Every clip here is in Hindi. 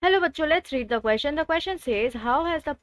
Hello बच्चों, let's read the question. The question says, how has the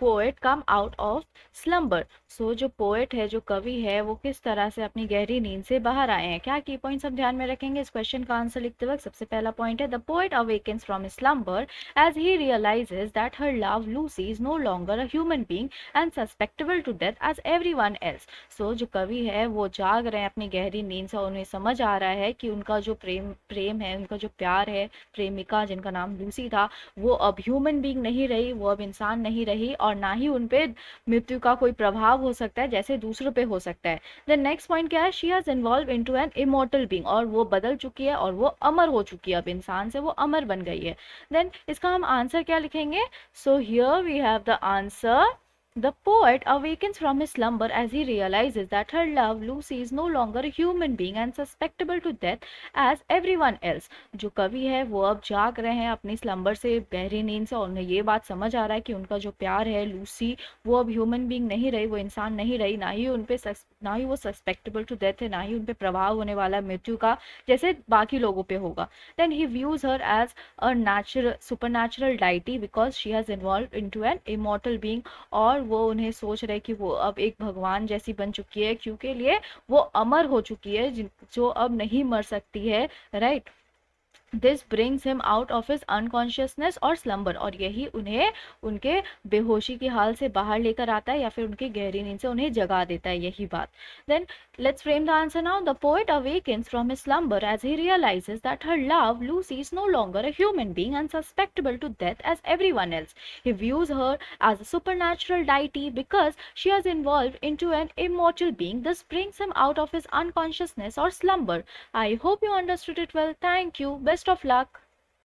poet come out of slumber? So जो poet है, जो कवि है, वो किस तरह से अपनी गहरी नींद से बाहर आए हैं? क्या की पॉइंट्स हम ध्यान में रखेंगे इस क्वेश्चन का आंसर लिखते वक्त? सबसे पहला पॉइंट है, the poet awakens from his slumber as he realizes that her love Lucy is no longer a human being and susceptible to death as everyone else. So जो कवि है वो जाग रहे हैं अपनी गहरी नींद से, उन्हें समझ आ रहा है कि उनका जो प्रेम प्रेम है, उनका जो प्यार है, प्रेमिका जिनका नाम लूसी था, वो अब ह्यूमन बीइंग नहीं रही, वो अब इंसान नहीं रही, और ना ही उन पे मृत्यु का कोई प्रभाव हो सकता है जैसे दूसरों पे हो सकता है। देन नेक्स्ट पॉइंट क्या है, she has involve into an immortal being, और वो बदल चुकी है और वो अमर हो चुकी है, अब इंसान से वो अमर बन गई है। देन इसका हम आंसर क्या लिखेंगे? So here we have the answer, the poet awakens from his slumber as he realizes that her love Lucy is no longer a human being and susceptible to death as everyone else. जो कवि है वो अब जाग रहे हैं अपनी स्लम्बर से, गहरी नींद से, और उन्हें ये बात समझ आ रहा है कि उनका जो प्यार है लूसी, वो अब ह्यूमन बीइंग नहीं रही, वो इंसान नहीं रही, ना ही वो सस्पेक्टेबल टू डेथ है, ना ही उन पे प्रभाव होने वाला है मृत्यु का जैसे बाकी लोगों पे होगा। Then he views her as a natural super deity because she has involve into an immortal being, और वो उन्हें सोच रहे कि वो अब एक भगवान जैसी बन चुकी है, क्योंकि लिए वो अमर हो चुकी है, जो अब नहीं मर सकती है, right. This brings him out of his unconsciousness और स्लम्बर, और यही उन्हें उनके बेहोशी के हाल से बाहर लेकर आता है या फिर उनकी गहरी नींद से उन्हें जगा देता है, यही बात। Then let's frame the answer now, the poet awakens from his slumber as he realizes that her love Lucy is no longer a human being and susceptible to death as everyone else. He views her as a supernatural deity because she has evolved into an immortal being. This brings him out of his unconsciousness or slumber. I hope you understood it well. Thank you. Best of luck.